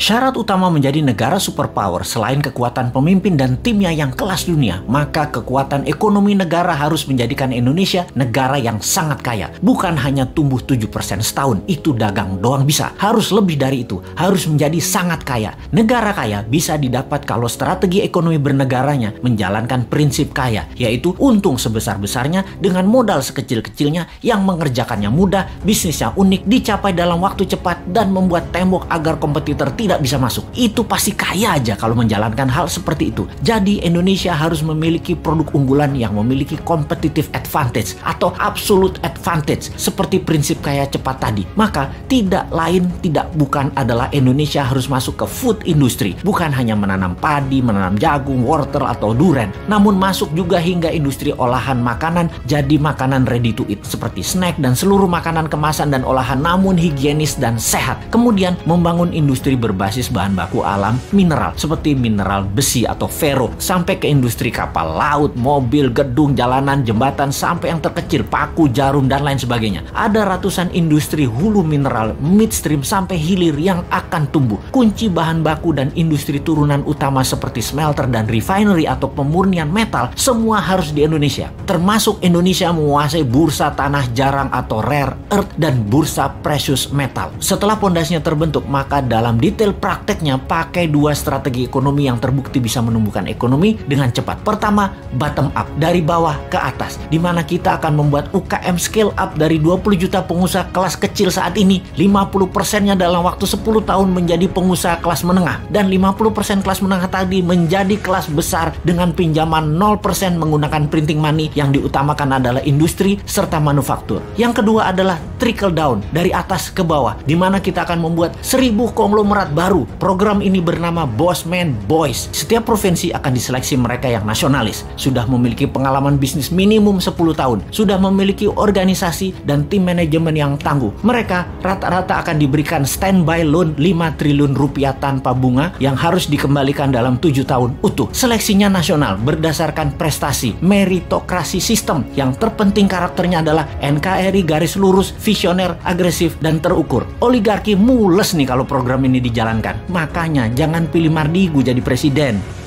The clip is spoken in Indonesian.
Syarat utama menjadi negara superpower selain kekuatan pemimpin dan timnya yang kelas dunia, maka kekuatan ekonomi negara harus menjadikan Indonesia negara yang sangat kaya. Bukan hanya tumbuh 7% setahun, itu dagang doang bisa. Harus lebih dari itu, harus menjadi sangat kaya. Negara kaya bisa didapat kalau strategi ekonomi bernegaranya menjalankan prinsip kaya, yaitu untung sebesar-besarnya dengan modal sekecil-kecilnya yang mengerjakannya mudah, bisnisnya unik, dicapai dalam waktu cepat, dan membuat tembok agar kompetitor tidak bisa masuk. Itu pasti kaya aja kalau menjalankan hal seperti itu. Jadi Indonesia harus memiliki produk unggulan yang memiliki competitive advantage atau absolute advantage seperti prinsip kaya cepat tadi. Maka tidak lain tidak bukan adalah Indonesia harus masuk ke food industry. Bukan hanya menanam padi, menanam jagung, wortel atau duren, namun masuk juga hingga industri olahan makanan jadi makanan ready to eat seperti snack dan seluruh makanan kemasan dan olahan namun higienis dan sehat. Kemudian membangun industri berbasis bahan baku alam mineral seperti mineral besi atau ferro sampai ke industri kapal laut, mobil, gedung, jalanan, jembatan sampai yang terkecil paku, jarum dan lain sebagainya. Ada ratusan industri hulu mineral, midstream sampai hilir yang akan tumbuh. Kunci bahan baku dan industri turunan utama seperti smelter dan refinery atau pemurnian metal semua harus di Indonesia. Termasuk Indonesia menguasai bursa tanah jarang atau rare earth dan bursa precious metal. Setelah pondasinya terbentuk, maka dalam detail prakteknya pakai dua strategi ekonomi yang terbukti bisa menumbuhkan ekonomi dengan cepat. Pertama, bottom up, dari bawah ke atas, di mana kita akan membuat UKM scale up dari 20 juta pengusaha kelas kecil saat ini, 50%-nya dalam waktu 10 tahun menjadi pengusaha kelas menengah, dan 50% kelas menengah tadi menjadi kelas besar dengan pinjaman 0% menggunakan printing money. Yang diutamakan adalah industri serta manufaktur. Yang kedua adalah trickle down, dari atas ke bawah, di mana kita akan membuat 1000 konglomerat baru. Program ini bernama Bossman Boys. Setiap provinsi akan diseleksi mereka yang nasionalis, sudah memiliki pengalaman bisnis minimum 10 tahun, sudah memiliki organisasi dan tim manajemen yang tangguh. Mereka rata-rata akan diberikan standby loan 5 triliun rupiah tanpa bunga yang harus dikembalikan dalam 7 tahun utuh. Seleksinya nasional berdasarkan prestasi, meritokrasi sistem. Yang terpenting karakternya adalah NKRI garis lurus, visioner, agresif, dan terukur. Oligarki mules nih kalau program ini dijalankan. Makanya jangan pilih Mardigu jadi presiden.